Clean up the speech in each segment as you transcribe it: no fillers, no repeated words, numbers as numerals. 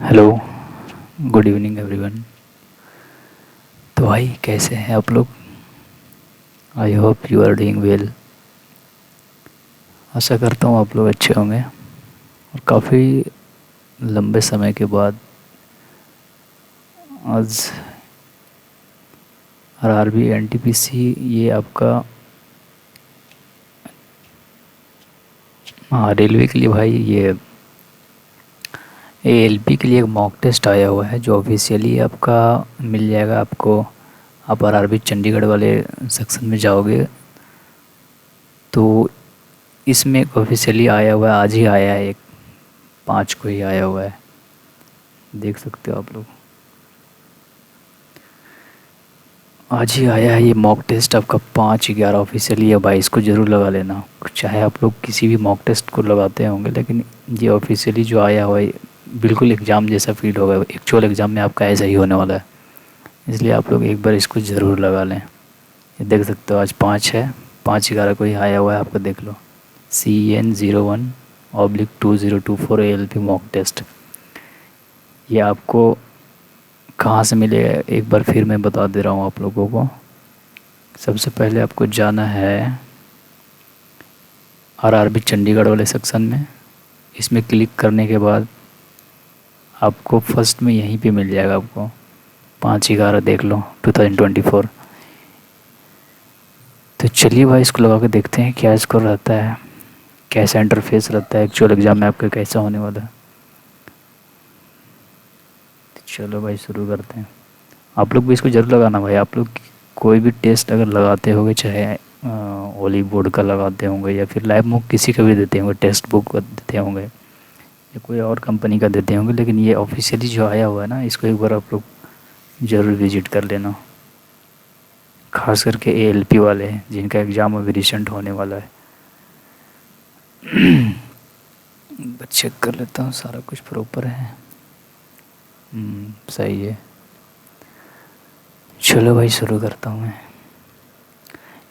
Hello, good evening everyone. तो भाई कैसे हैं आप लोग? I hope you are doing well. आशा करता हूँ आप लोग अच्छे होंगे। और काफ़ी लंबे समय के बाद आज आरआरबी एनटीपीसी ये आपका, हाँ, रेलवे के लिए भाई ये एएलपी के लिए एक मॉक टेस्ट आया हुआ है जो ऑफिशियली आपका मिल जाएगा आपको। आप आरआरबी चंडीगढ़ वाले सेक्शन में जाओगे तो इसमें ऑफिशियली आया हुआ है, आज ही आया है, एक 5 को ही आया हुआ है, देख सकते हो आप लोग। आज ही आया है ये मॉक टेस्ट आपका 5/11 ऑफिशियली या 22 को ज़रूर लगा लेना। चाहे आप लोग किसी भी मॉक टेस्ट को लगाते होंगे, लेकिन ये ऑफिशियली जो आया हुआ है बिल्कुल एग्ज़ाम जैसा फील होगा। एक्चुअल एग्ज़ाम में आपका ऐसा ही होने वाला है, इसलिए आप लोग एक बार इसको ज़रूर लगा लें। ये देख सकते हो आज 5 है, 5/11 को ही आया हुआ है, आपको देख लो। CN01/2024 ALP mock test. ये आपको कहाँ से मिलेगा एक बार फिर मैं बता दे रहा हूँ आप लोगों को। सबसे पहले आपको जाना है आरआरबी चंडीगढ़ वाले सेक्शन में। इसमें क्लिक करने के बाद आपको फर्स्ट में यहीं पे मिल जाएगा आपको 5/11 देख लो 2024। तो चलिए भाई इसको लगा के देखते हैं क्या स्कोर रहता है, कैसा इंटरफेस रहता है, एक्चुअल एग्ज़ाम में आपका कैसा होने वाला है। तो चलो भाई शुरू करते हैं। आप लोग भी इसको ज़रूर लगाना भाई। आप लोग कोई भी टेस्ट अगर लगाते होंगे, चाहे ओली बोर्ड का लगाते होंगे या फिर लाइव बुक किसी का भी देते होंगे, टेक्स्ट बुक का देते होंगे या कोई और कंपनी का देते होंगे, लेकिन ये ऑफिशियली जो आया हुआ है ना, इसको एक बार आप लोग ज़रूर विजिट कर लेना। खास करके एएलपी वाले हैं जिनका एग्ज़ाम अभी रिसेंट होने वाला है। बस चेक कर लेता हूँ सारा कुछ प्रॉपर है। सही है। चलो भाई शुरू करता हूँ मैं।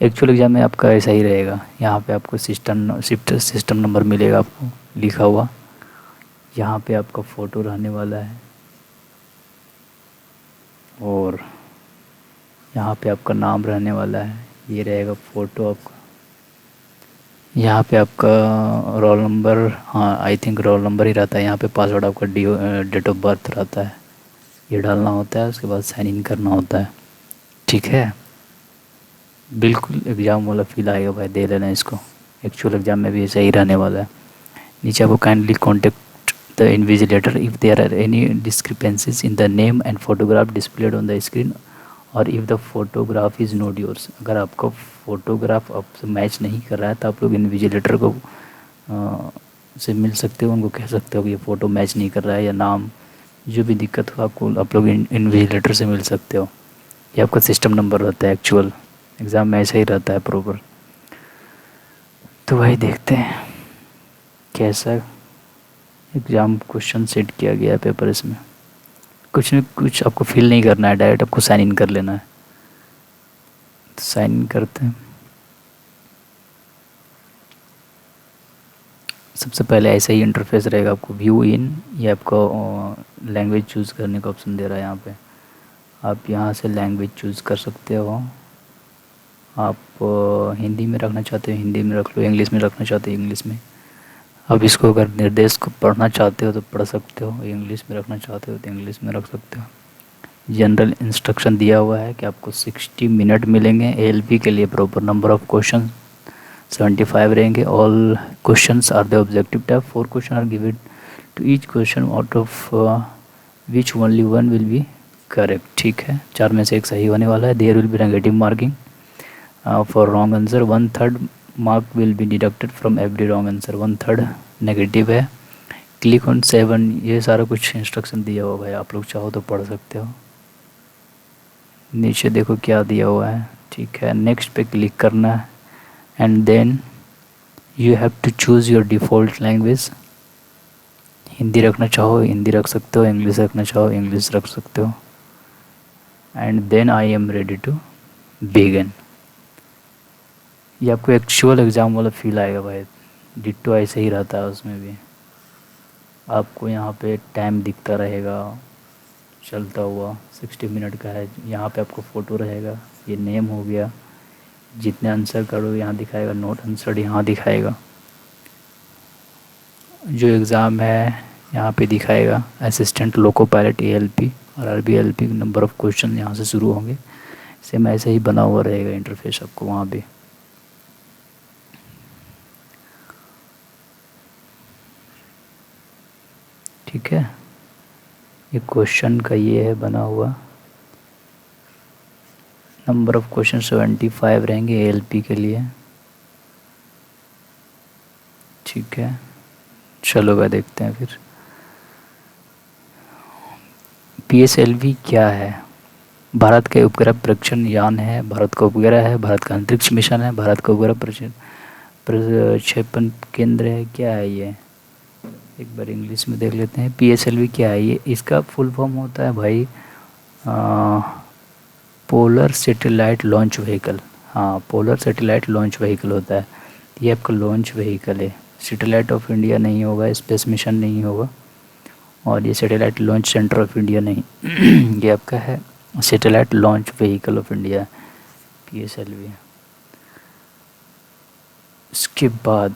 एक्चुअल एग्ज़ाम में आपका ऐसा ही रहेगा। यहाँ पे आपको सिस्टम नंबर मिलेगा आपको लिखा हुआ। यहाँ पे आपका फ़ोटो रहने वाला है और यहाँ पे आपका नाम रहने वाला है। ये रहेगा फ़ोटो आपका। यहाँ पे आपका रोल नंबर, हाँ आई थिंक रोल नंबर ही रहता है। यहाँ पे पासवर्ड आपका डेट ऑफ बर्थ रहता है, ये डालना होता है। उसके बाद साइन इन करना होता है, ठीक है। बिल्कुल एग्ज़ाम वाला फील आएगा भाई, दे लेना इसको। एक्चुअल एग्ज़ाम में भी ऐसा ही रहने वाला है। नीचे आपको kindly contact the invigilator if there are any discrepancies in the name and photograph displayed on the screen और if the photograph is not yours. अगर आपका फ़ोटोग्राफ आपसे मैच नहीं कर रहा है तो आप लोग इन्विजिलेटर को से मिल सकते हो, उनको कह सकते हो कि ये फ़ोटो मैच नहीं कर रहा है या नाम जो भी दिक्कत हो आपको, आप लोग इन्विजिलेटर से मिल सकते हो। ये आपका सिस्टम नंबर रहता है। एक्चुअल एग्ज़ाम में ऐसा ही रहता है प्रॉपर। तो भाई देखते हैं कैसा एग्ज़ाम क्वेश्चन सेट किया गया है पेपर। इसमें कुछ न कुछ आपको फिल नहीं करना है, डायरेक्ट आपको साइन इन कर लेना है। तो साइन इन करते हैं। सबसे पहले ऐसा ही इंटरफेस रहेगा। आपको व्यू इन, ये आपको लैंग्वेज चूज़ करने का ऑप्शन दे रहा है। यहाँ पे आप यहाँ से लैंग्वेज चूज़ कर सकते हो। आप हिंदी में रखना चाहते हो हिंदी में रख लो, इंग्लिश में रखना चाहते हो इंग्लिश में। अब इसको अगर निर्देश को पढ़ना चाहते हो तो पढ़ सकते हो, इंग्लिश में रखना चाहते हो तो इंग्लिश में रख सकते हो। जनरल इंस्ट्रक्शन दिया हुआ है कि आपको 60 मिनट मिलेंगे एएलपी के लिए। प्रॉपर नंबर ऑफ क्वेश्चन 75 रहेंगे। All questions are the objective type. 4 question are given to each question out of which only 1 will be correct, ठीक है। 4 में से एक सही होने वाला है। There will be negative marking for wrong answer. 1/3 mark will be deducted from every wrong answer. 1/3 negative है। क्लिक ऑन 7, ये सारा कुछ इंस्ट्रक्शन दिया हुआ भाई, आप लोग चाहो तो पढ़ सकते हो। नीचे देखो क्या दिया हुआ है, ठीक है। नेक्स्ट पे क्लिक करना है and then you have to choose your default language. Hindi रखना चाहो हिंदी रख सकते हो, इंग्लिश रखना चाहो इंग्लिश रख सकते हो। And then I am ready to begin. ये आपको एक्चुअल एग्ज़ाम वाला फील आएगा भाई, डिट्टो ऐसे ही रहता है उसमें भी। आपको यहाँ पे टाइम दिखता रहेगा चलता हुआ, 60 मिनट का है। यहाँ पे आपको फ़ोटो रहेगा, ये नेम हो गया, जितने आंसर करो यहाँ दिखाएगा, नोट आंसर यहाँ दिखाएगा, जो एग्ज़ाम है यहाँ पे दिखाएगा, असिस्टेंट लोको पायलट ALP और RBLP नंबर ऑफ़ क्वेश्चन यहाँ से शुरू होंगे। सेम ऐसे ही बना हुआ रहेगा इंटरफेस आपको वहाँ पे। ठीक है, ये क्वेश्चन का ये है बना हुआ। नंबर ऑफ़ क्वेश्चन 75 रहेंगे ALP के लिए। ठीक है, चलो भाई देखते हैं फिर। PSLV क्या है? भारत के उपग्रह परीक्षण यान है, भारत का उपग्रह है, भारत का अंतरिक्ष मिशन है, भारत का उपग्रह प्रक्षेपण केंद्र है, क्या है ये? एक बार इंग्लिश में देख लेते हैं। PSLV क्या है ये? इसका फुल फॉर्म होता है भाई पोलर सैटेलाइट लॉन्च व्हीकल। हाँ, पोलर सैटेलाइट लॉन्च व्हीकल होता है। ये आपका लॉन्च व्हीकल है, सैटेलाइट ऑफ इंडिया नहीं होगा, स्पेस मिशन नहीं होगा, और ये satellite launch centre of India नहीं ये आपका है satellite launch vehicle of India, PSLV। इसके बाद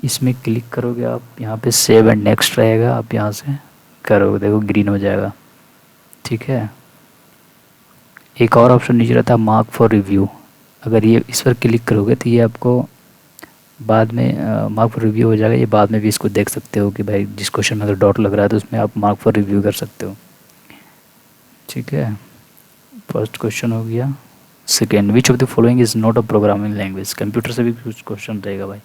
इसमें क्लिक करोगे आप, यहाँ पे सेव एंड नेक्स्ट रहेगा, आप यहाँ से करोगे, देखो ग्रीन हो जाएगा। ठीक है, एक और ऑप्शन नीचे रहता है मार्क फॉर रिव्यू। अगर ये इस पर क्लिक करोगे तो ये आपको बाद में मार्क फॉर रिव्यू हो जाएगा। ये बाद में भी इसको देख सकते हो कि भाई जिस क्वेश्चन में अगर डॉट लग रहा है तो उसमें आप मार्क फॉर रिव्यू कर सकते हो। ठीक है, फर्स्ट क्वेश्चन हो गया। Second, which of the following is not a programming language. Computer से भी कुछ क्वेश्चन रहेगा भाई।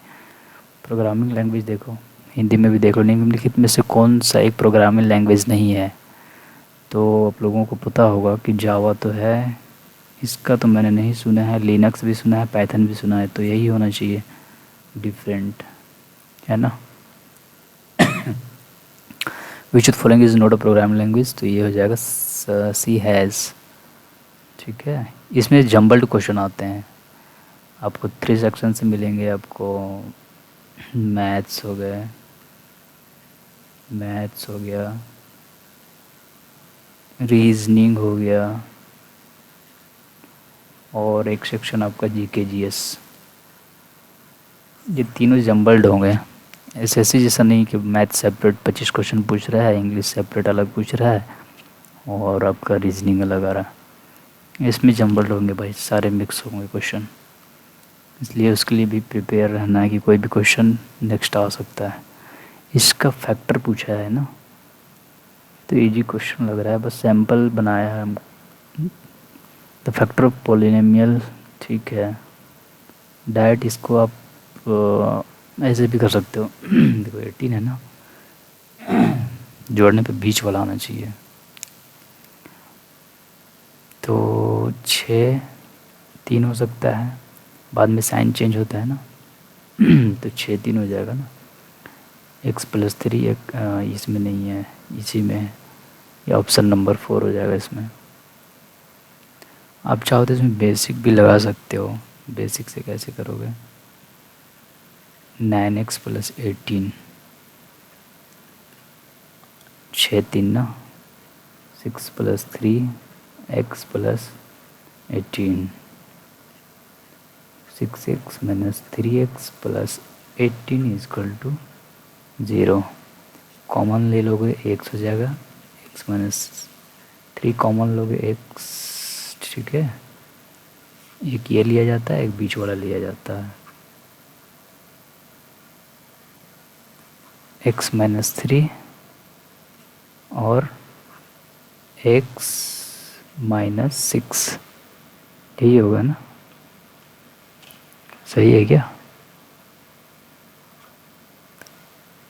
प्रोग्रामिंग लैंग्वेज देखो, हिंदी में भी देख लो, निम्नलिखित में से कौन सा एक प्रोग्रामिंग लैंग्वेज नहीं है? तो आप लोगों को पता होगा कि जावा तो है, इसका तो मैंने नहीं सुना है, लिनक्स भी सुना है, पाइथन भी सुना है, तो यही होना चाहिए डिफरेंट, है ना। Which of following is not a programming language, तो ये हो जाएगा सी हैज़। ठीक है, इसमें जम्बल्ड क्वेश्चन आते हैं, आपको 3 सेक्शन से मिलेंगे। आपको मैथ्स हो गए, मैथ्स हो गया, रीजनिंग हो गया, और एक सेक्शन आपका GK GS। ये तीनों जम्बल्ड होंगे। SSC जैसा नहीं कि मैथ सेपरेट 25 क्वेश्चन पूछ रहा है, इंग्लिश सेपरेट अलग पूछ रहा है, और आपका रीजनिंग अलग आ रहा है। इसमें जम्बल्ड होंगे भाई, सारे मिक्स होंगे क्वेश्चन, इसलिए उसके लिए भी प्रिपेयर रहना है कि कोई भी क्वेश्चन नेक्स्ट आ सकता है। इसका फैक्टर पूछा है ना, तो इजी क्वेश्चन लग रहा है, बस सैम्पल बनाया है हम। द फैक्टर ऑफ पॉलिनोमियल, ठीक है। डाइट, इसको आप ऐसे भी कर सकते हो देखो 18 है ना, जोड़ने पे बीच वाला आना चाहिए, तो 6 3 हो सकता है, बाद में साइन चेंज होता है ना तो 6 3 हो जाएगा ना। x+3 एक इसमें नहीं है, इसी में है, ये ऑप्शन नंबर 4 हो जाएगा इसमें। आप चाहो तो इसमें बेसिक भी लगा सकते हो। बेसिक से कैसे करोगे? 9x + 18, 6 3 ना, 6 + 3 x + 18, 6x - 3x + 18 = 0। कॉमन ले लोगे x हो जाएगा, x - 3 कॉमन लोगे x। ठीक है, एक ये लिया जाता है, एक बीच वाला लिया जाता है, x - 3 और x - 6, यही होगा ना, सही है क्या?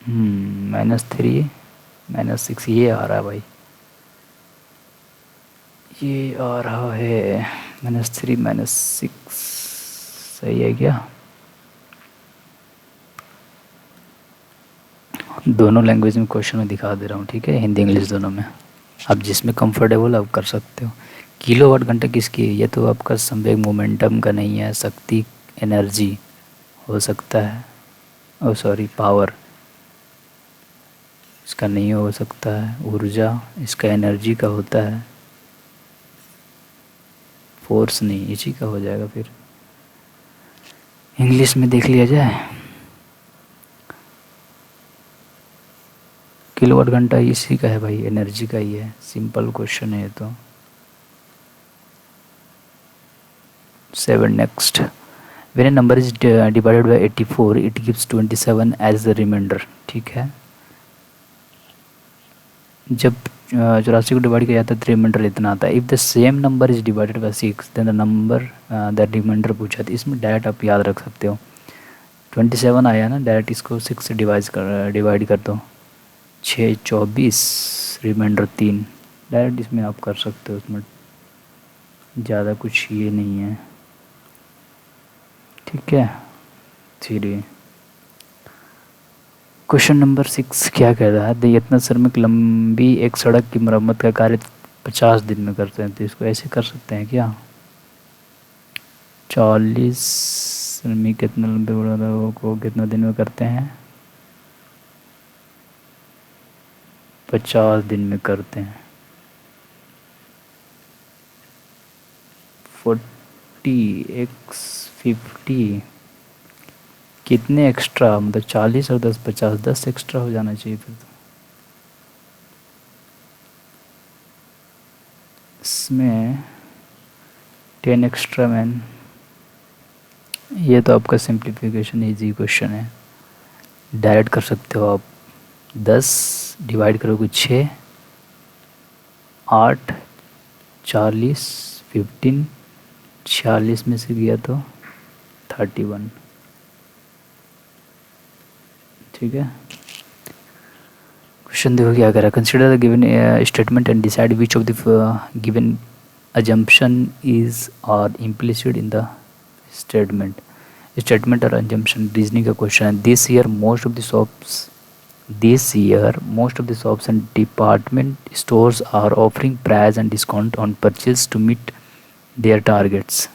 -3 - 6 ये आ रहा है भाई, ये आ रहा है -3 - 6, सही है क्या? दोनों लैंग्वेज में क्वेश्चन में दिखा दे रहा हूँ, ठीक है, हिंदी इंग्लिश दोनों में, आप जिसमें कंफर्टेबल आप कर सकते हो। किलोवाट घंटा किसकी है? ये तो आपका संवेग मोमेंटम का नहीं है, शक्ति एनर्जी हो सकता है, ओ सॉरी पावर, इसका नहीं हो सकता है। ऊर्जा इसका एनर्जी का होता है, फोर्स नहीं, इसी का हो जाएगा फिर। इंग्लिश में देख लिया जाए। किलोवाट घंटा इसी का है भाई, एनर्जी का ही है। सिंपल क्वेश्चन है ये तो। 7 next. When a number is divided by 84 it gives 27 as the remainder. ठीक है, जब 84 को डिवाइड किया जाता है तो रिमाइंडर इतना आता है। If the same number is divided by 6 then the number the remainder पूछा था। इसमें डायरेक्ट आप याद रख सकते हो। 27 आया ना, डायरेक्ट इसको 6 से डिवाइड कर दो। 6 24, रिमाइंडर 3, डायरेक्ट इसमें आप कर सकते हो। उसमें ज़्यादा कुछ ये नहीं है। ठीक है, चलिए क्वेश्चन नंबर 6 क्या कह रहा है। यत्न श्रमिक लंबी एक सड़क की मरम्मत का कार्य 50 दिन में करते हैं। तो इसको ऐसे कर सकते हैं क्या, 40 श्रमिक कितना लंबे को कितना दिन में करते हैं, 50 दिन में करते हैं। 40 x 50 कितने एक्स्ट्रा, मतलब 40 और 10 50, 10 एक्स्ट्रा हो जाना चाहिए फिर तो। इसमें 10 एक्स्ट्रा मैन। ये तो आपका सिंप्लीफिकेशन इजी क्वेश्चन है, डायरेक्ट कर सकते हो आप। 10 डिवाइड करोगे 6, 8, 40, 15, 46 में से गया तो 31। ठीक है, क्वेश्चन देखो क्या करा। Consider the given statement and decide which of the given assumption is or implicit in the statement। Statement और assumption रीजनिंग का क्वेश्चन है। This year most of the shops and department stores are offering price and discount on purchase to meet their targets.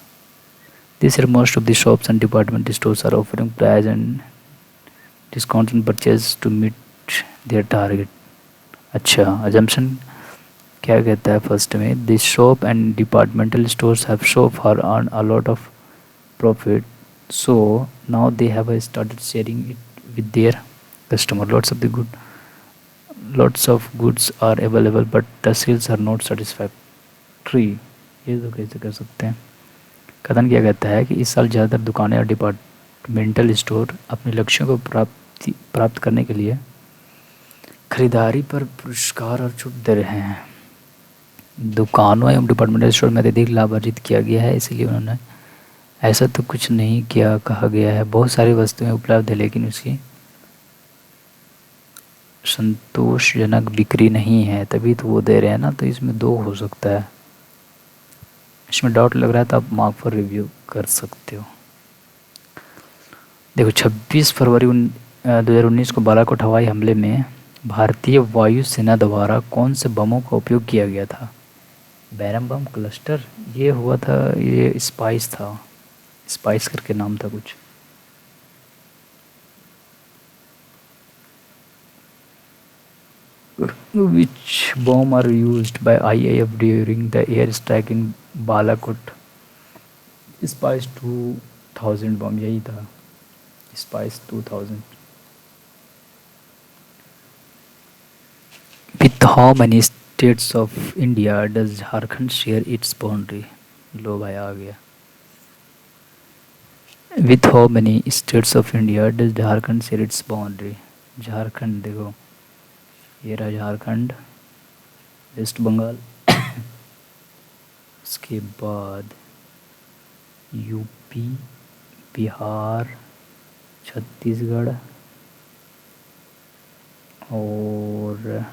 This year most of the shops and department stores are offering price and discount on purchase to meet their target. अच्छा, assumption क्या कहता है first में, this shop and departmental stores have so far earn a lot of profit, so now they have started sharing it with their customer. Lots of goods are available but the sales are not satisfactory. ये तो कैसे कर सकते हैं। कथन क्या कहता है कि इस साल ज़्यादातर दुकानें और डिपार्टमेंटल स्टोर अपने लक्ष्यों को प्राप्त करने के लिए खरीदारी पर पुरस्कार और छूट दे रहे हैं। दुकानों एवं डिपार्टमेंटल स्टोर में अत्यधिक लाभ अर्जित किया गया है, इसलिए उन्होंने ऐसा तो कुछ नहीं किया कहा गया है। बहुत सारी वस्तुएं उपलब्ध है लेकिन उसकी संतोषजनक बिक्री नहीं है, तभी तो वो दे रहे हैं ना। तो इसमें 2 हो सकता है। इसमें डाउट लग रहा है तो आप मार्क फॉर रिव्यू कर सकते हो। देखो 26 फरवरी 2019 को बालाकोट हवाई हमले में भारतीय वायुसेना द्वारा कौन से बमों का उपयोग किया गया था। बैरम बम, क्लस्टर, ये हुआ था, ये स्पाइस था, स्पाइस करके नाम था कुछ। Which bomb are used by IAF during the air strike in Balakot? Spice 2000 बम, यही था, Spice 2000। With how many states of India does Jharkhand share its boundary? लो भाई आ गया। With how many states of India does Jharkhand share its boundary? Jharkhand देखो, ये रहा Jharkhand, waste Bengal, उसके बाद UP, Bihar, Chhattisgarh और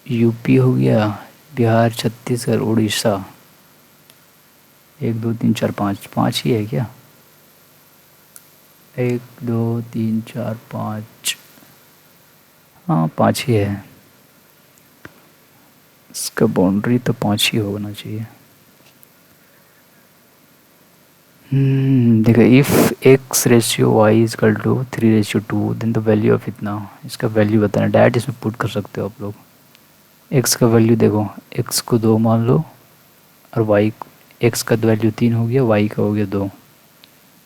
यूपी हो गया, बिहार, छत्तीसगढ़, उड़ीसा। 1 2 3 4 5, 5 ही है क्या? 1 2 3 4 5, हाँ 5 ही है। इसका बाउंड्री तो 5 ही होना चाहिए। देखो, if X ratio Y is equal to 3:2 then the value of इतना, इसका वैल्यू बताना डायरेक्ट इसमें पुट कर सकते हो आप लोग। एक्स का वैल्यू देखो, एक्स को 2 मान लो और वाई, एक्स का वैल्यू 3 हो गया, वाई का हो गया 2,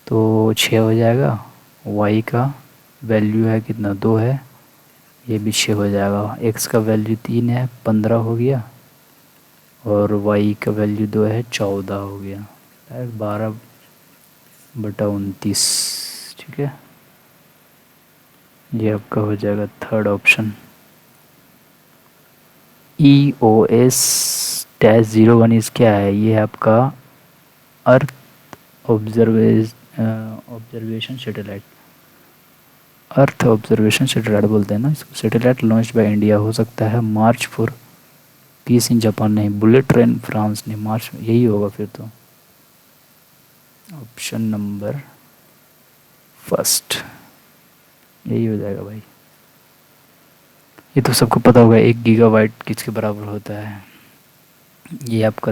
तो 6 हो जाएगा। वाई का वैल्यू है कितना, 2 है, ये भी 6 हो जाएगा। एक्स का वैल्यू 3 है, 15 हो गया, और वाई का वैल्यू 2 है, 14 हो गया। 12/29, ठीक है। ये आपका हो जाएगा थर्ड ऑप्शन। EOS-01 इस क्या है, ये है आपका earth observation satellite. Earth observation satellite बोलते हैं ना इसको। सैटेलाइट लॉन्च बाय इंडिया, हो सकता है मार्च फॉर पीस इन जापान, नहीं बुलेट ट्रेन फ्रांस, नहीं मार्च, यही होगा फिर तो। ऑप्शन नंबर फर्स्ट यही हो जाएगा भाई। ये तो सबको पता होगा 1 गीगाबाइट किसके बराबर होता है। ये आपका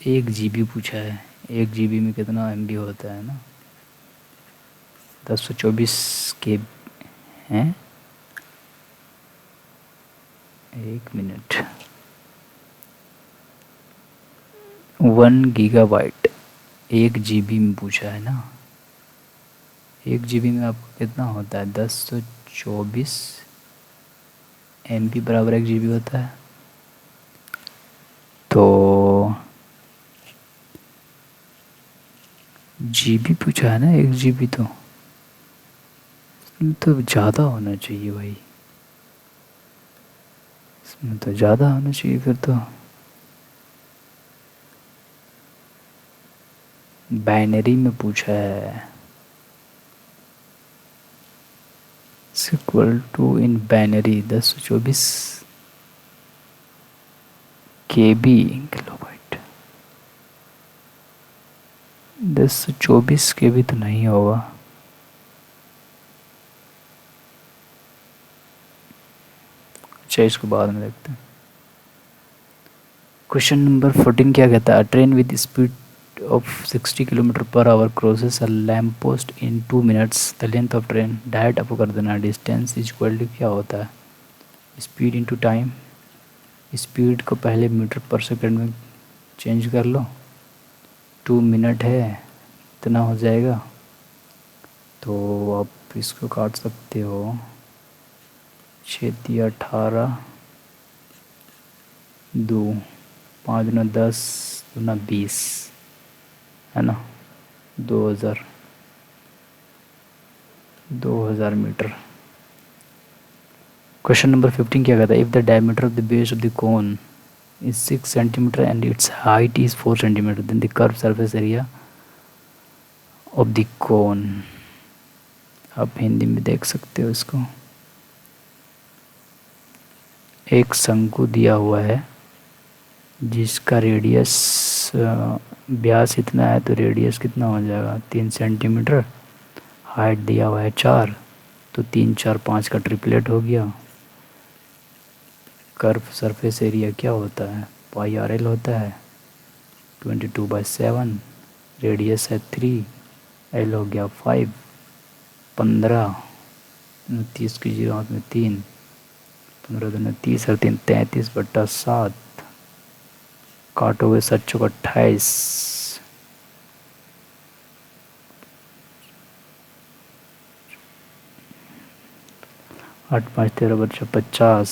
1 GB पूछा है। 1 GB में कितना MB होता है ना, 1024 के हैं। 1 मिनट, 1 गीगाबाइट 1 GB में पूछा है ना। 1 GB में आपको कितना होता है, 1024 MB बराबर 1 GB होता है। तो GB पूछा है ना, 1 GB तो ज़्यादा होना चाहिए भाई, इसमें तो ज़्यादा होना चाहिए फिर तो। बाइनरी में पूछा है, equal to in binary 1024 KB kilobyte. 1024 KB तो नहीं होगा। अच्छा, इसको बाद में देखते हैं। क्वेश्चन नंबर 14 क्या कहता है, train with speed of 60 kilometre per hour crosses a lamp post in 2 minutes, the length of train, direct आपको कर देना। डिस्टेंस इज इक्वल टू क्या होता है, स्पीड इनटू टाइम। स्पीड को पहले मीटर पर सेकंड में चेंज कर लो, 2 मिनट है, इतना हो जाएगा। तो आप इसको काट सकते हो, 6×18, 2, 5×10, 2×20 है ना, 2000 मीटर। क्वेश्चन नंबर 15 क्या कहता है, if the diameter of the base of the cone is 6 centimetre and its height is 4 centimetre, then the curve surface area of the cone. आप हिंदी में देख सकते हो इसको। एक शंकु दिया हुआ है जिसका रेडियस, व्यास इतना है, तो रेडियस कितना हो जाएगा, 3 सेंटीमीटर। हाइट दिया हुआ है 4, तो 3, 4, 5 का ट्रिपलेट हो गया। कर्व सरफेस एरिया क्या होता है, πRL होता है, 22/7। रेडियस है 3, L हो गया 5, 15, 30 की 0 हाथ में 3, 15 30 और 3 33/7। काटोगे 7 चौक 28, 8 5 13 बच्चा 50,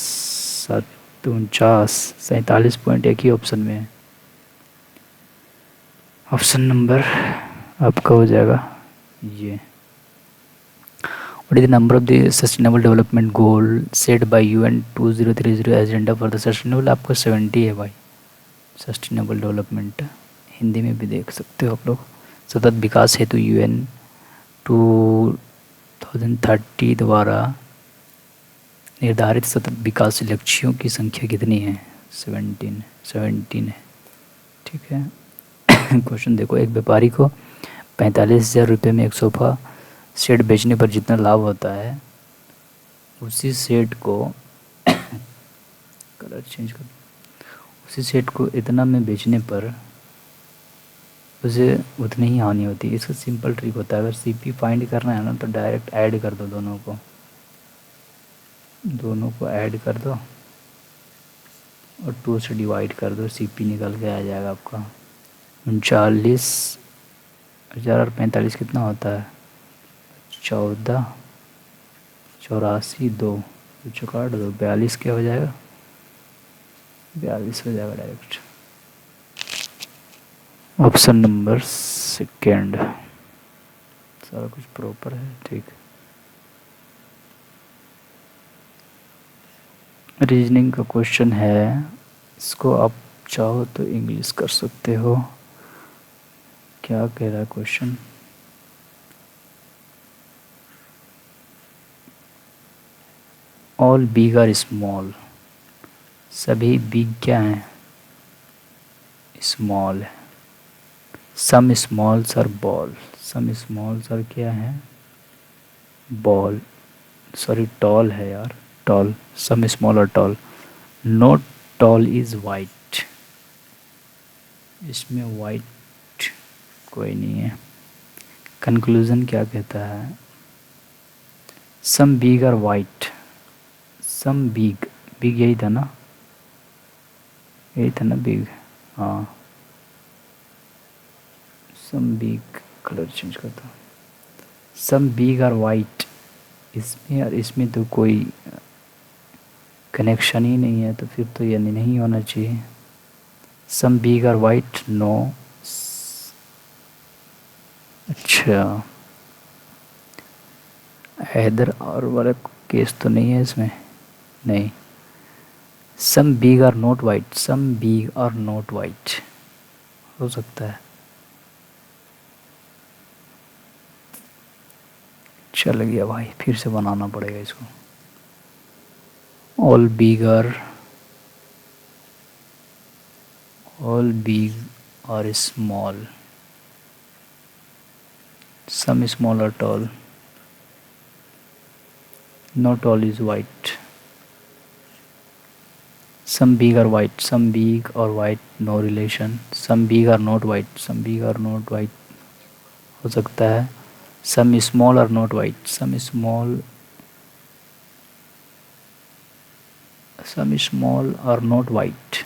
7 49, 47 पॉइंट एक ही ऑप्शन में है। ऑप्शन नंबर आपका हो जाएगा ये। What is the number of the sustainable development goal set by UN 2030 agenda for the sustainable, आपको 70 है भाई। सस्टेनेबल डेवलपमेंट हिंदी में भी देख सकते हो आप लोग। सतत विकास हेतु UN 2030 द्वारा निर्धारित सतत विकास लक्ष्यों की संख्या कितनी है, 17 है, ठीक है। क्वेश्चन देखो, एक व्यापारी को 45,000 रुपये में एक सोफ़ा सेट बेचने पर जितना लाभ होता है, उसी सेट को कलर चेंज कर, उसी सेट को इतना में बेचने पर उसे उतनी ही हानि होती है। इसका सिंपल ट्रिक होता है, अगर सीपी फाइंड करना है ना तो डायरेक्ट ऐड कर दो, दोनों को ऐड कर दो और 2 से डिवाइड कर दो, सीपी निकल के आ जाएगा आपका 39,000 और 45 कितना होता है 14, 84, 2 तो काट दो 42 क्या हो जाएगा 42 हो जाएगा डायरेक्ट। ऑप्शन नंबर सेकेंड, सारा कुछ प्रॉपर है ठीक। रीजनिंग का क्वेश्चन है, इसको आप चाहो तो इंग्लिश कर सकते हो। क्या कह रहा है question, all big are small, सभी बिग क्या हैं स्मॉल है। Some smalls are ball, some smalls are क्या है बॉल, सॉरी टॉल है यार, टॉल, सम स्मॉल और tall. Note tall is white, इसमें वाइट कोई नहीं है। कंक्लूजन क्या कहता है, some big are white, some big, big यही था ना, यही था ना बिग, हाँ सम बिग, कलर चेंज करता, सम बिग आर वाइट, इसमें यार इसमें तो कोई कनेक्शन ही नहीं है, तो फिर तो ये नहीं होना चाहिए। Some big are white, no, अच्छा हैदर और वाला केस तो नहीं है इसमें, नहीं। Some big are not white, some big are not white हो सकता है। चल गया भाई, फिर से बनाना पड़ेगा इसको। All big are small, some small are tall, not all is white, some big are white, some big or white no relation, some big are not white, some big are not white हो सकता है। some small are not white, some small are not white।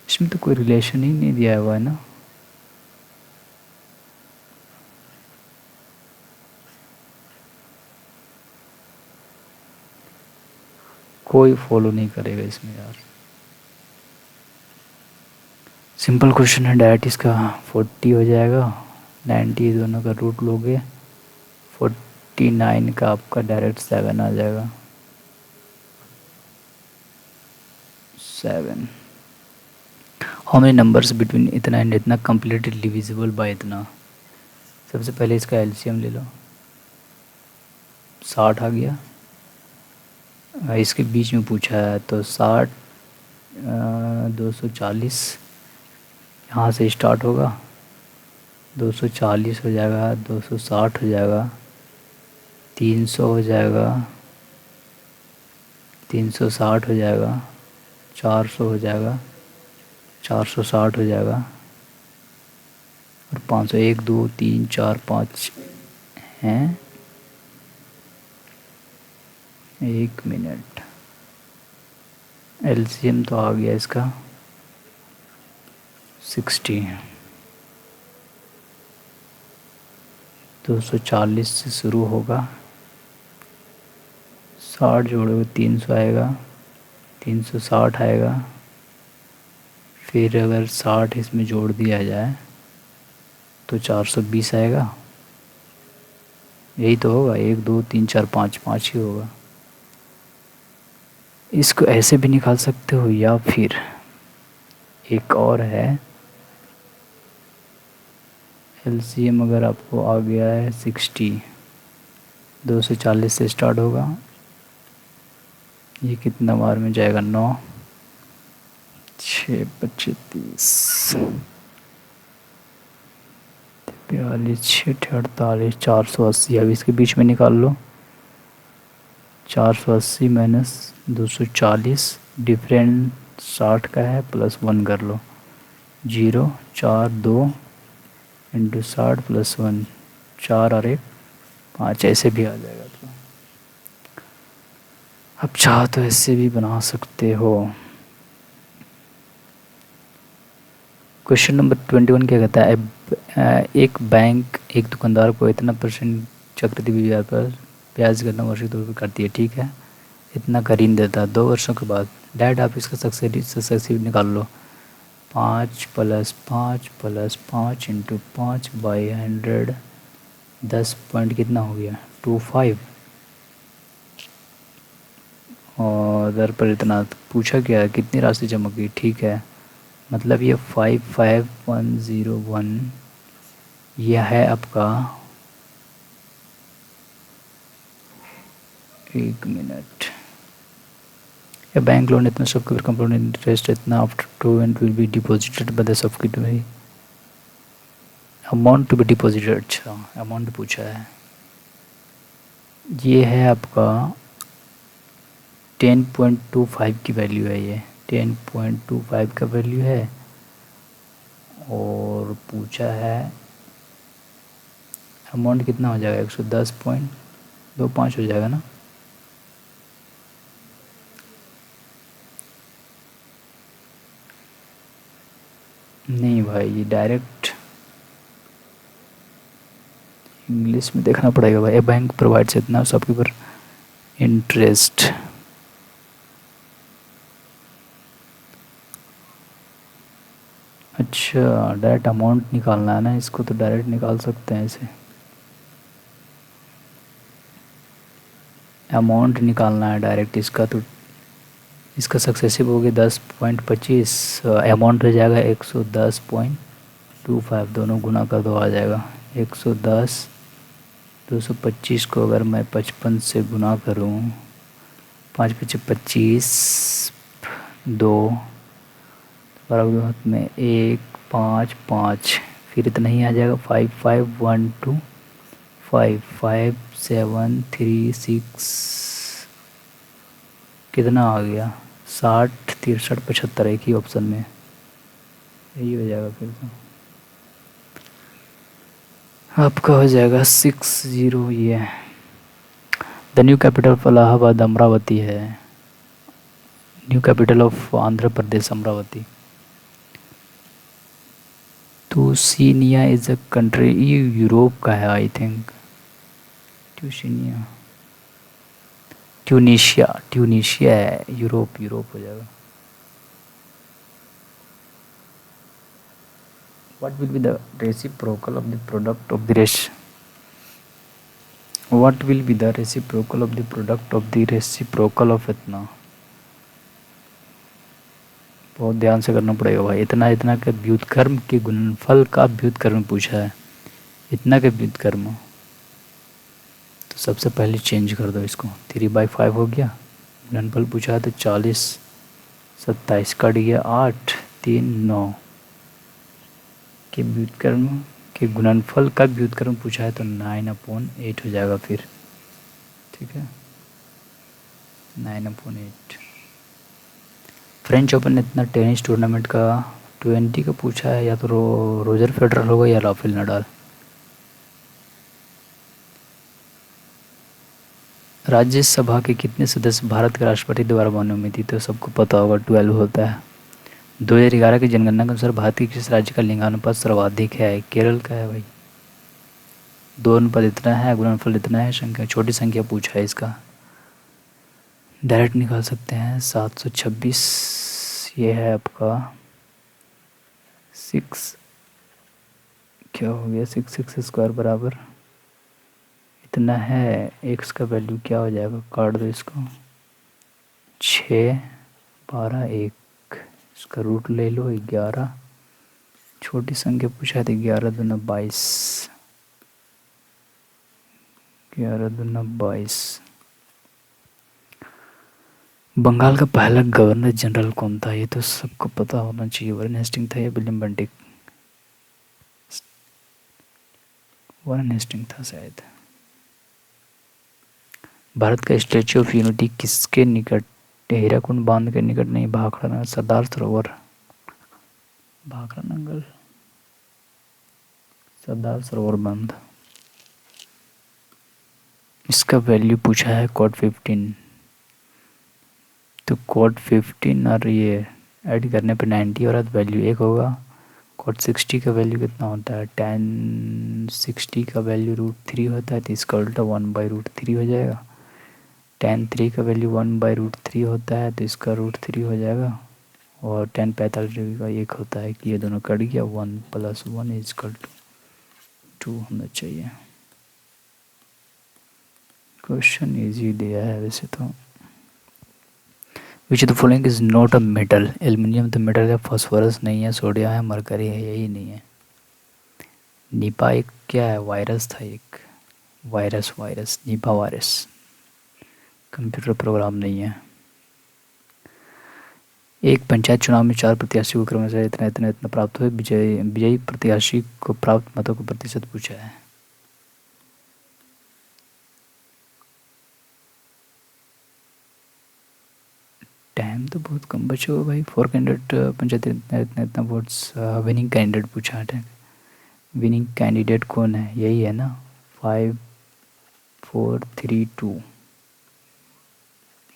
इसमें तो कोई relation ही नहीं दिया हुआ है ना, कोई फॉलो नहीं करेगा इसमें यार। सिंपल क्वेश्चन है, डायरेक्ट इसका 40 हो जाएगा, 90 दोनों का रूट लोगे, 49 का आपका डायरेक्ट 7 आ जाएगा, 7। हाउ मेनी नंबर्स बिटवीन इतना एंड इतना कंप्लीटली डिविजिबल बाय इतना। सबसे पहले इसका एलसीएम ले लो, 60 आ गया, इसके बीच में पूछा है तो 60, 240 यहाँ से स्टार्ट होगा, 240 हो जाएगा, 260 हो जाएगा, 300 हो जाएगा, 360 हो जाएगा, 400 हो जाएगा, 460 हो जाएगा और 500, 1 2 3 4 5 हैं। 1 मिनट, एलसीएम तो आ गया इसका 60, 240 से शुरू होगा, 60 जोड़ोगे 300 आएगा, 360 आएगा, फिर अगर 60 इसमें जोड़ दिया जाए तो 420 आएगा, यही तो होगा, 1 2 3 4 5, 5 ही होगा। इसको ऐसे भी निकाल सकते हो या फिर एक और है, एलसीएम अगर आपको आ गया है 60, 240 से स्टार्ट होगा, ये कितना बार में जाएगा 9, 6 25 30, 42 6 48, 480, अब इसके बीच में निकाल लो, 480 माइनस 240, डिफरेंस 60 का है, +1 कर लो। 0 4 2 इंटू 60 +1, 4 और 1 5, ऐसे भी आ जाएगा। तो अब चाहो तो ऐसे भी बना सकते हो। क्वेश्चन नंबर 21 क्या कहता है? एक बैंक एक दुकानदार को इतना % चक्रवृद्धि ब्याज पर ब्याज गणना वार्षिक तौर पर करती है, ठीक है, इतना का ऋण देता है। 2 वर्षों के बाद डायरेक्ट आप इसका सक्सेसिव निकाल लो। 5 + 5 + 5 इंटू 5/100, 10 पॉइंट कितना हो गया? 25। और दर पर इतना पूछा गया कितनी राशि जमा की, ठीक है, मतलब ये 55101, यह है आपका, 1 मिनट, या बैंक लोन इतना सबके कंपाउंड इंटरेस्ट इतना after 2 and will be deposited by the subsequent amount to be deposited. अच्छा, अमाउंट पूछा है। ये है आपका 10.25 की वैल्यू है, ये 10.25 का वैल्यू है। और पूछा है अमाउंट कितना हो जाएगा? 110.25 हो जाएगा ना। नहीं भाई, ये डायरेक्ट इंग्लिश में देखना पड़ेगा भाई। ए बैंक प्रोवाइड्स इतना सबके ऊपर इंटरेस्ट। अच्छा, डायरेक्ट अमाउंट निकालना है ना, इसको तो डायरेक्ट निकाल सकते हैं इसे। अमाउंट निकालना है डायरेक्ट इसका, तो इसका सक्सेसिव हो गया 10.25, अमाउंट रह जाएगा 110.25, दोनों गुना कर दो आ जाएगा 110। 225 को अगर मैं 55 से गुना करूँ, 5 × 5 = 25, 2 बराबर हाथ में 1 5 5, फिर इतना ही आ जाएगा 5512, 5736, कितना आ गया? 60 63 75, एक ही ऑप्शन में यही हो जाएगा। फिर तो आपका हो जाएगा 60। ये the new capital of Allahabad Amaravati है। New capital of Andhra Pradesh Amaravati. Tunisia is a country, ये यूरोप का है I think. Tunisia, Tunisia, Tunisia है, यूरोप, यूरोप हो जाएगा। What will be the reciprocal of the product of the What will be the reciprocal of the product of the reciprocal of इतना? बहुत ध्यान से करना पड़ेगा भाई। इतना इतना के व्युत्क्रम के गुणनफल का व्युत्क्रम पूछा है, इतना के व्युत्क्रम, तो सबसे पहले चेंज कर दो इसको। 3/5 हो गया, गुणनफल पूछा है तो 40 27 कट गया 8 3 9 के व्युत्क्रम के गुणनफल का व्युत्क्रम पूछा है तो 9/8 हो जाएगा फिर, ठीक है, 9/8। फ्रेंच ओपन इतना टेनिस टूर्नामेंट का 20 का पूछा है, या तो रोजर फेडरर होगा या राफेल नडाल। राज्यसभा के कितने सदस्य भारत के राष्ट्रपति द्वारा मनोनीत थी? तो सबको पता होगा 12 होता है। 2011 की जनगणना के अनुसार भारत के किस राज्य का लिंगानुपात सर्वाधिक है? केरल का है भाई। 2 अनुपात इतना है, गुणनफल इतना है, संख्या छोटी संख्या पूछा है इसका, डायरेक्ट निकाल सकते हैं। 726, ये है आपका 6, क्या हो गया 6 बराबर इतना है, x का वैल्यू क्या हो जाएगा, काट दो इसको, 6 12 1, इसका रूट ले लो 11, छोटी संख्या पूछा है तो 11 दूना 22, 11 दूना 22। बंगाल का पहला गवर्नर जनरल कौन था? ये तो सबको पता होना चाहिए। वॉरेन हेस्टिंग था या विलियम बेंटिक? वॉरेन हेस्टिंग था शायद। भारत का स्टैच्यू ऑफ यूनिटी किसके निकट? हीराकुंड बांध के निकट नहीं, भाखड़ा नगर, सरदार सरोवर, भाखड़ा नंगल, सरदार सरोवर बांध। इसका वैल्यू पूछा है कोड 15, तो कोड 15 और ये ऐड करने पे 90 और वैल्यू 1 होगा। कोड 60 का वैल्यू कितना होता है? 1060 का वैल्यू √3 होता है, तो इसका उल्टा 1/√3 हो जाएगा। 10 3 का वैल्यू 1/√3 होता है, तो इसका √3 हो जाएगा। और 10 45 का 1 होता है कि ये दोनों कट गया, 1 + 1 = 2 होना चाहिए। क्वेश्चन इजी दिया है वैसे तो। Which the following is not a metal? Aluminium तो मेटल है, फॉस्फोरस नहीं है, सोडियम है, मरकरी है, यही नहीं है। निपा एक क्या है? वायरस था एक, virus Nipah virus, computer program नहीं है। एक पंचायत चुनाव में 4 प्रत्याशी को क्रम से इतना इतना इतना प्राप्त हुए, विजयी प्रत्याशी को प्राप्त मतों का प्रतिशत पूछा है। टाइम तो बहुत कम बचा हुआ भाई। 4 कैंडिडेट पंचायत इतना इतना इतना वोट्स। विनिंग कैंडिडेट पूछा है। विनिंग कैंडिडेट कौन है? यही है ना, 5 4 3 2,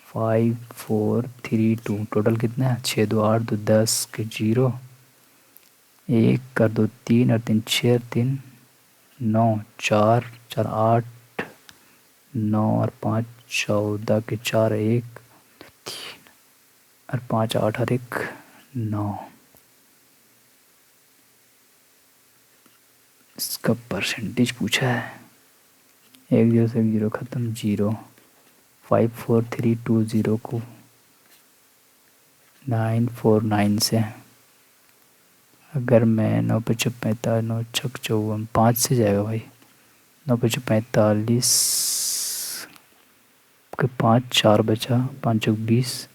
5 4 3 2। टोटल कितना है? 6 2 8 2 10 के 0, 1 कर 2 3 और 3 6 और 3 9, 4 4 8 9 और 5 14 के 4 1 3 और 5 8 और 1 9। इसका परसेंटेज पूछा है। 1 0 से 1 0 खत्म, 0। 5 4 3 2 0 को 9 4 9 से, अगर मैं 9 5 45 9 6 54 5 से जाएगा भाई। 9 5 45 के 5 4 बचा, 5 चौक 20,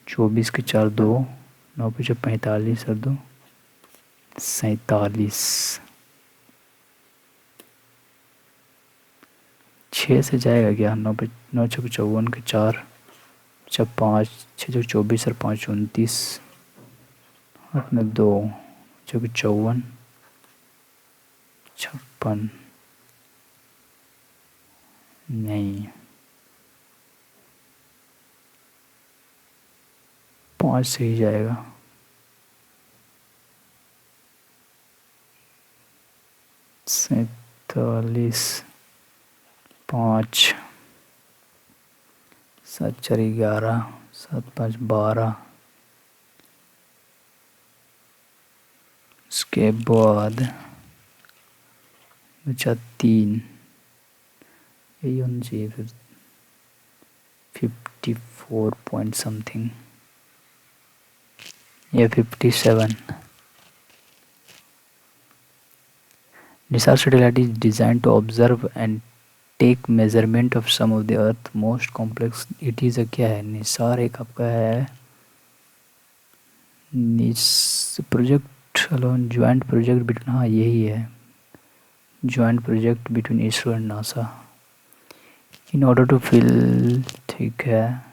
24 के 4 2, 9 5 45 और 2 47। 6 से जाएगा क्या? 9 6 54 के 4, 5 6 6 24 और 5 29, 8 में 2 6 54 56 नहीं, 5 से ही जाएगा। 47 5 7 4 11 7 5 12। उसके बाद बचा 3, यही होना चाहिए फिर। 54 पॉइंट समथिंग या 57। NISAR satellite is design to observe and take measurement of some of the earth most complex. It is a क्या है? निसार एक आपका है project alone joint project between, हाँ यही है, joint project between ISRO and NASA in order to fill. ठीक है,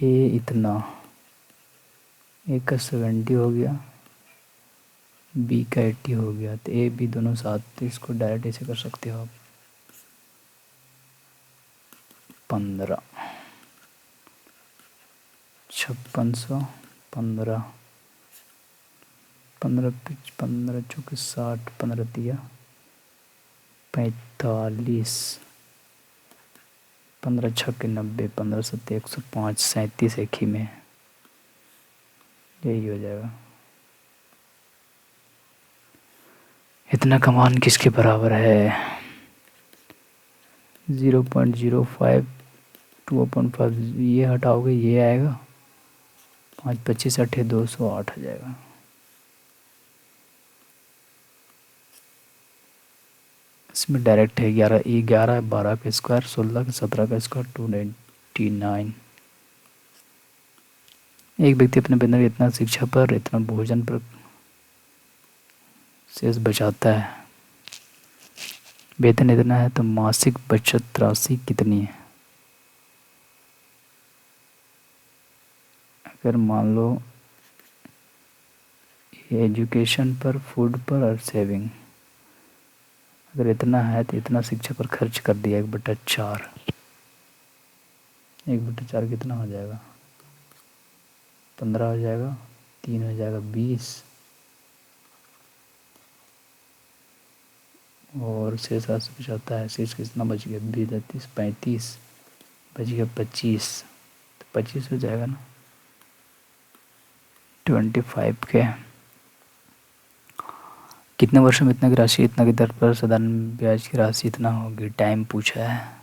ए इतना, ए का 70 हो गया, बी का 80 हो गया, तो ए बी दोनों साथ, तो इसको डायरेक्ट ऐसे कर सकते हो आप। 15 5600 15 15 15 चौके 60, 15 दिया 45, 15 छक्के 90, 15 सत्ते 105, 37 एक ही में, यही हो जाएगा। इतना कमान किसके बराबर है? 0.05 2/5, ये हटाओगे ये आएगा, 5 25 8 208 आ जाएगा। इसमें डायरेक्ट है 11 12 का स्क्वायर, 16 का 17 का स्क्वायर, 299। एक व्यक्ति अपने वेतन इतना शिक्षा पर, इतना भोजन पर शेष बचाता है। वेतन इतना है तो मासिक बचत राशि कितनी है? अगर मान लो एजुकेशन पर, फूड पर और सेविंग, अगर इतना है तो इतना शिक्षा पर खर्च कर दिया 1/4। 1/4 कितना हो जाएगा? 15 हो जाएगा, 3 हो जाएगा 20, और शेष राशि बचाता है। शेष कितना बच गया? 20, 30, 35, बच गया 25, तो 25 हो जाएगा ना। 25 के कितने वर्षों में इतना की राशि, इतना की दर पर साधारण ब्याज की राशि इतना होगी? टाइम पूछा है।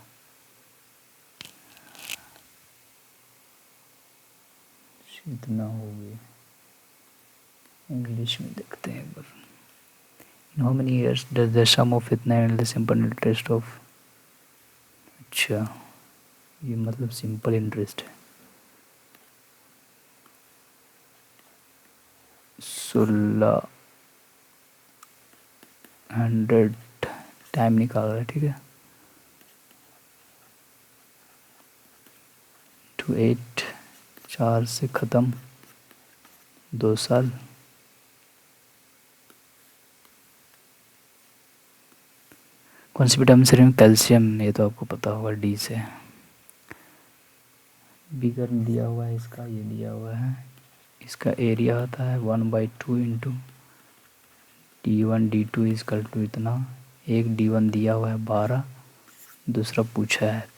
इतना होगी, इंग्लिश में देखते हैं एक बार। In how many years does the sum of इतना and the simple interest of. अच्छा, ये मतलब सिंपल इंटरेस्ट है। 1600 टाइम निकाल रहा है, ठीक है। 28, 4 से ख़त्म, 2 साल। कौन सी विटामिन शरीर में? कैल्शियम, ये तो आपको पता होगा, डी से। विकर्ण दिया हुआ है इसका, ये दिया हुआ है। इसका एरिया आता है 1/2 into D1 D2 is equal to इतना। एक D1 दिया हुआ है 12, दूसरा पूछा है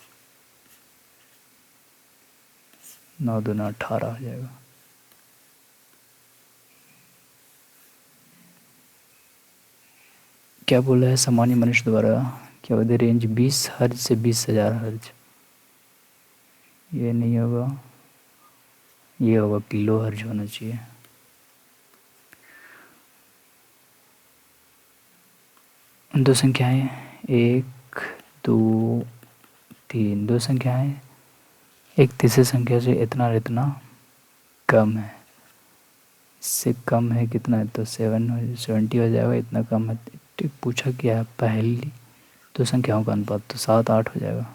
9 दूना 18 हो जाएगा। क्या बोला है? सामान्य मनुष्य द्वारा क्या होती रेंज 20 हर्ज से 20,000 हर्ज। ये नहीं होगा, ये होगा किलो हर्ज होना चाहिए। दो संख्याएं, 1 2 3, 2 संख्याएं। एक तीसरी संख्या से इतना और इतना कम है, इससे कम है कितना है? तो 70 हो जाएगा। इतना कम है, ठीक पूछा क्या है? पहली 2 संख्याओं का अनुपात, तो 7 8 हो जाएगा।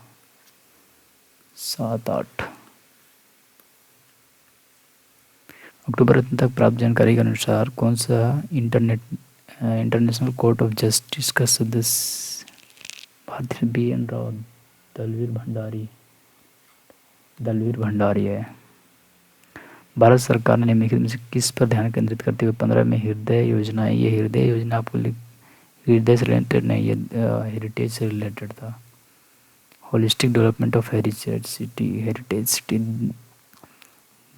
7 8। अक्टूबर अंत तक प्राप्त जानकारी के अनुसार कौन सा इंटरनेशनल कोर्ट ऑफ जस्टिस का सदस्य भारतीय BN राव दलवीर भंडारी है? भारत सरकार ने निम्नलिखित में से किस पर ध्यान केंद्रित करते हुए 15 में हृदय योजना, ये हृदय योजना आपको हृदय से रिलेटेड नहीं, ये हेरिटेज से रिलेटेड था। Holistic development of heritage city,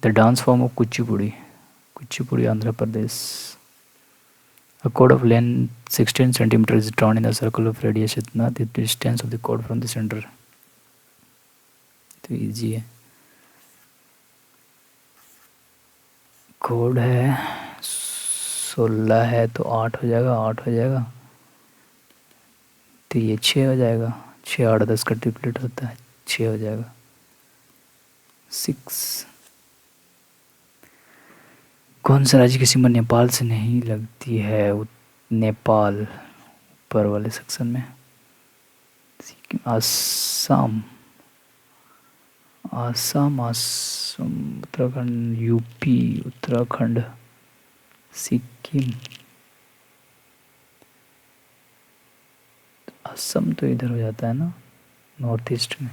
the dance form of Kuchipudi Andhra Pradesh. A chord of length 16 centimeter is drawn in a circle of radius इतना, the distance of the chord from the center। तो easy है। Code है 16 है तो 8 हो जाएगा, 8 हो जाएगा, तो ये 6 हो जाएगा। 6 8 10 का ट्रिपलेट होता है, 6 हो जाएगा। 6। कौन सा राज्य की सीमा नेपाल से नहीं लगती है? नेपाल ऊपर वाले सेक्शन में। आसाम, आसाम आसाम, उत्तराखंड, यूपी, उत्तराखंड, सिक्किम। असम तो इधर हो जाता है ना, नॉर्थ ईस्ट में,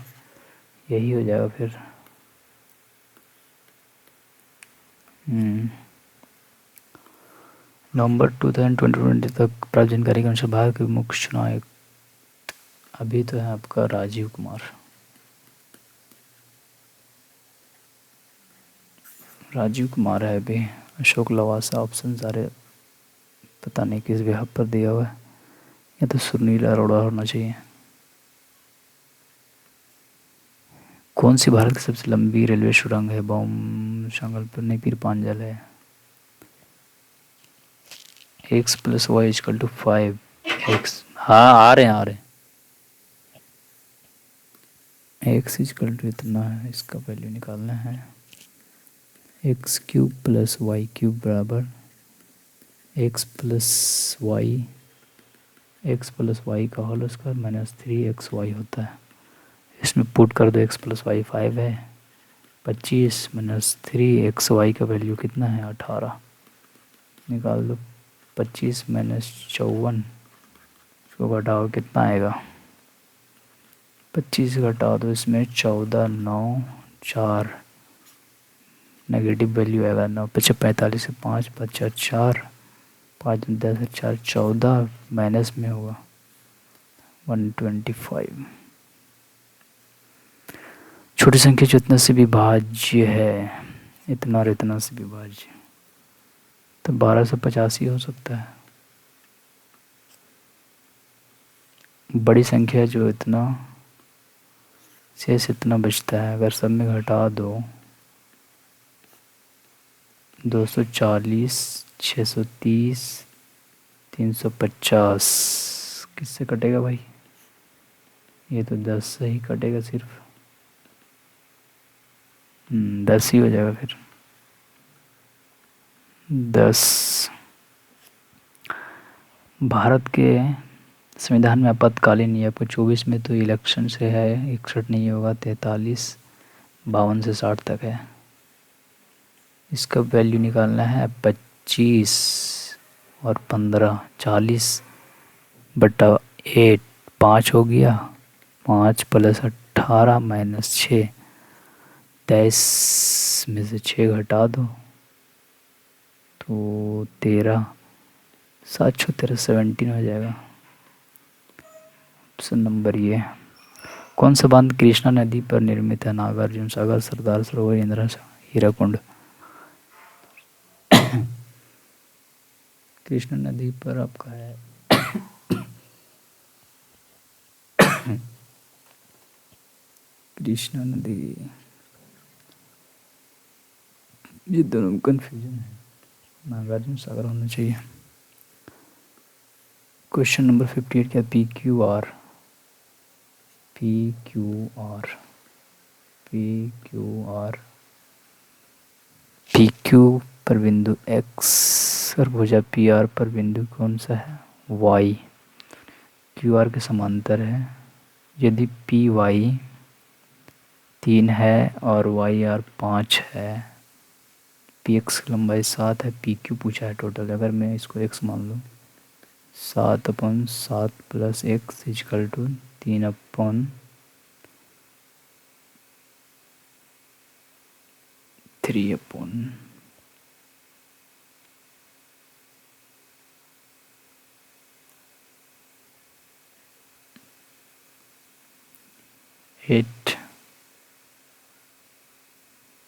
यही हो जाएगा फिर। नवंबर 2020 तक प्राप्त जानकारी के अनुसार भारत के मुख्य चुनाव आयुक्त अभी तो है आपका राजीव कुमार। राजीव कुमार है अभी। अशोक लवासा, ऑप्शन सारे पता नहीं किस विभाग पर दिया हुआ है, या तो सुनील अरोड़ा होना चाहिए। कौन सी भारत की सबसे लंबी रेलवे सुरंग है? बॉम संगलपुर नहीं, पीर पांजल है। x + y = 5x। हाँ आ रहे हैं। x = इतना है, इसका वैल्यू निकालना है। x³ + y³ = x plus y का होल स्क्वायर माइनस 3xy होता है। इसमें पुट कर दो, एक्स प्लस वाई 5 है, 25 माइनस 3xy का वैल्यू कितना है 18, निकाल दो। 25 माइनस 54, इसको घटाओ कितना आएगा, 25 घटा दो इसमें 14, 9, 4, नेगेटिव वैल्यू आएगा 9 पचे 45 से 5 बचा 4, 5 10 4 14, माइनस में होगा 125। छोटी संख्या जो इतना से विभाज्य है, इतना और इतना से विभाज्य, तो 1285 हो सकता है। बड़ी संख्या जो इतना शेष इतना बचता है, अगर सब में घटा दो 240, 630, 350, किससे कटेगा भाई, ये तो 10 से ही कटेगा सिर्फ, 10 ही हो जाएगा फिर 10। भारत के संविधान में आपातकालीन ये आपको 24 में तो इलेक्शन से है, 61 नहीं होगा, 43, 52 से 60 तक है। इसका वैल्यू निकालना है 25 और 15, 40 बटा 8, 5 हो गया, 5 प्लस 18 माइनस 6, 23 में से 6 घटा दो तो 13, 7 6 13 17 हो जाएगा। ऑप्शन नंबर ये। कौन सा बांध कृष्णा नदी पर निर्मित है, नागार्जुन सागर, सरदार सरोवर, इंदिरा हीराकुंड। कृष्णा नदी पर आपका है कृष्णा नदी, ये दोनों कंफ्यूजन है, नागार्जुन सागर होना चाहिए। क्वेश्चन नंबर 58 क्या, P Q R P Q पर बिंदु x और भुजा पी आर पर बिंदु कौन सा है, y क्यू आर के समांतर है। यदि पी वाई 3 है और वाई आर 5 है, पी एक्स की लंबाई 7 है, पी क्यू पूछा है टोटल, अगर मैं इसको x मान लूँ, 7/7 प्लस एक्स इजकल टू 3/8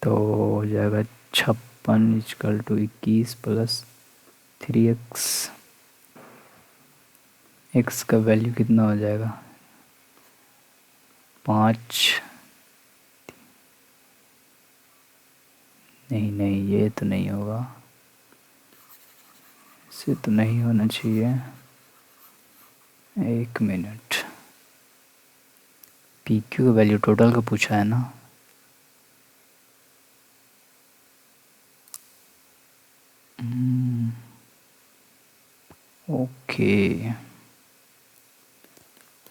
तो हो जाएगा 56 equal to 21 plus 3x, x का वैल्यू कितना हो जाएगा 5, नहीं ये तो नहीं होगा, इसे तो नहीं होना चाहिए, 1 मिनट, पी क्यू का वैल्यू टोटल का पूछा है ना, ओके,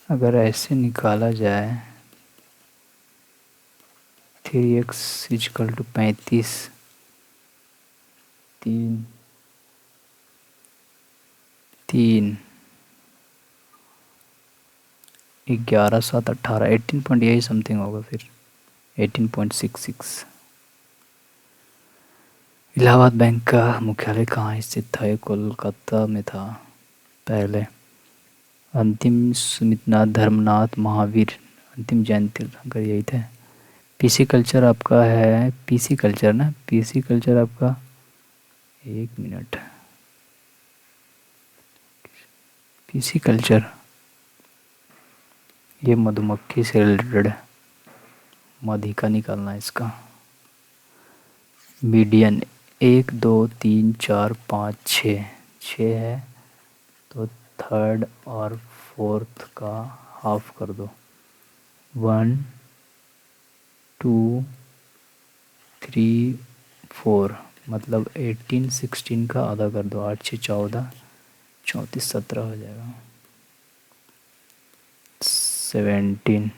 अगर ऐसे निकाला जाए 3x इजकल टू 35, 3 11 7 18 18 पॉइंट यही समथिंग होगा, फिर 18.66। इलाहाबाद बैंक का मुख्यालय कहाँ स्थित था, ये कोलकाता में था पहले। अंतिम सुमितनाथ, धर्मनाथ, महावीर, अंतिम जैन तीर्थंकर यही थे। पीसी कल्चर आपका है, पीसी कल्चर ना, पीसी कल्चर आपका, 1 मिनट, पीसी कल्चर ये मधुमक्खी से रिलेटेड है, मधुका निकालना है इसका। मीडियन 1 2 3 4 5 6 है, तो थर्ड और फोर्थ का हाफ कर दो, 1 2 3 4, मतलब 18 16 का आधा कर दो, 8 6 14, 34 17 हो जाएगा। 17।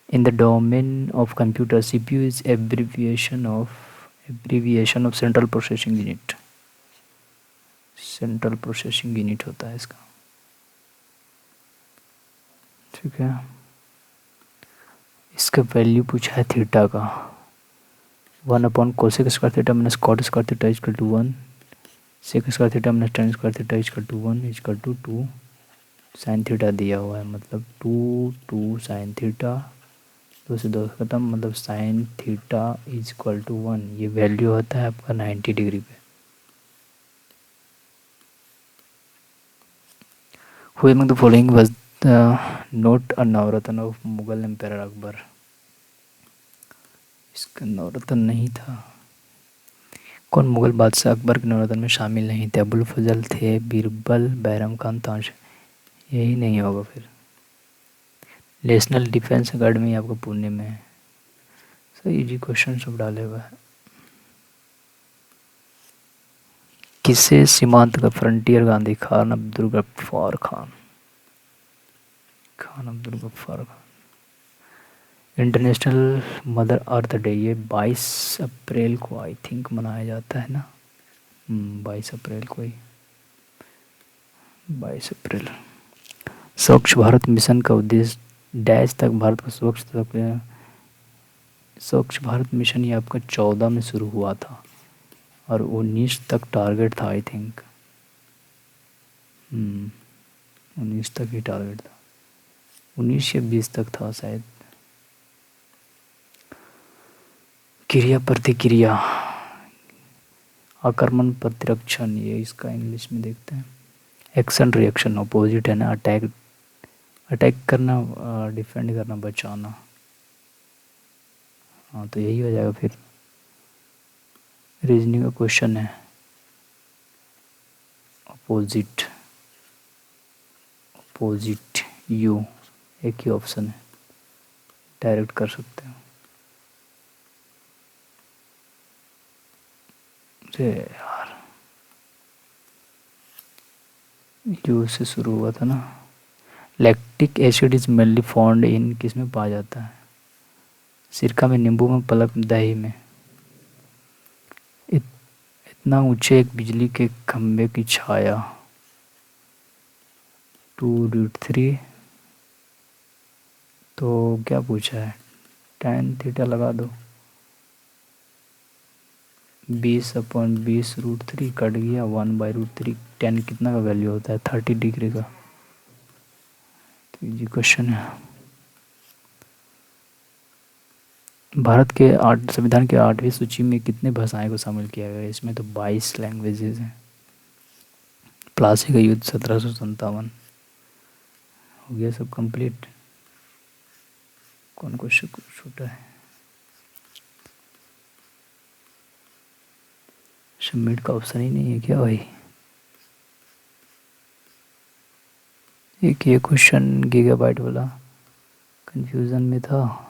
In the domain of computer, CPU is abbreviation of central processing unit। Central processing unit होता है इसका। ठीक है, इसका वैल्यू पूछा है थीटा का। 1/cosec² theta minus cot square theta equal to 1, sec square theta minus tan square theta equal to 1 equal to 2 sine theta दिया हुआ है, मतलब 2 साइन थीटा, 2 से 2 खत्म, मतलब sine theta is equal to 1। ये वैल्यू होता है आपका 90 डिग्री पे। Who among the following was not a Navratna of Mughal empire Akbar. इसका नवरत्न नहीं था। कौन मुगल बादशाह अकबर के नवरत्न में शामिल नहीं थे? अबुल फजल थे, बीरबल, बैरम खान, तानसेन। यही नहीं होगा फिर। नेशनल डिफेंस अकेडमी आपका पुणे में है। सही इजी क्वेश्चन सब डाले हुआ है। किसे सीमांत का frontier Gandhi? Khan Abdul Ghaffar Khan. Khan Abdul Ghaffar Khan. International mother earth day ये 22 अप्रैल को आई थिंक मनाया जाता है ना। 22 अप्रैल को ही, 22 अप्रैल। स्वच्छ भारत मिशन का उद्देश्य डैश तक भारत को स्वच्छ तक। स्वच्छ भारत मिशन ये आपका 14 में शुरू हुआ था और 19 तक टारगेट था आई थिंक। 19 तक ही टारगेट था, 19 या 20 तक था शायद। क्रिया प्रतिक्रिया, आक्रमण प्रतिरक्षण, ये इसका इंग्लिश में देखते हैं। एक्शन रिएक्शन अपोजिट है ना। अटैक, अटैक करना, डिफेंड करना, बचाना। हाँ तो यही हो जाएगा फिर। रीजनिंग का क्वेश्चन है। अपोजिट, अपोजिट यू एक ही ऑप्शन है, डायरेक्ट कर सकते हो। अरे यार, यू से शुरू हुआ था ना। Lactic acid is mainly found in, किस में पाया जाता है? सिरका में, नींबू में, पलक, दही में। इतना ऊंचे एक बिजली के खंभे की छाया, 2√3। तो क्या पूछा है? tan थीटा लगा दो, 20/20√3 कट गया 1/√3। tan कितना का वैल्यू होता है? 30 डिग्री का। तो ये क्वेश्चन है। भारत के संविधान के 8वीं सूची में कितने भाषाएं को शामिल किया गया है? इसमें तो 22 लैंग्वेजेस हैं। प्लासी का युद्ध 1757 हो गया सब कंप्लीट। कौन क्वेश्चन छोटा है? सबमिट का ऑप्शन ही नहीं है क्या भाई? एक ये क्वेश्चन गीगाबाइट वाला कंफ्यूजन में था,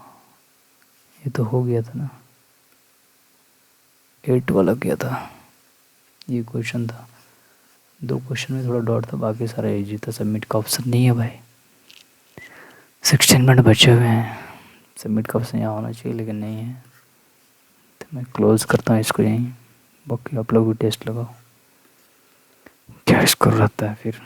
ये तो हो गया था ना। 8 वाला क्या था? ये क्वेश्चन था। 2 क्वेश्चन में थोड़ा डाउट था, बाकी सारा इजी था। सबमिट का ऑप्शन नहीं है भाई। 16 मिनट बचे हुए हैं। सबमिट का ऑप्शन यहाँ होना चाहिए लेकिन नहीं है, तो मैं क्लोज करता हूँ इसको यहीं। बाकी आप लोग भी टेस्ट लगाओ क्या स्कोर रहता है फिर।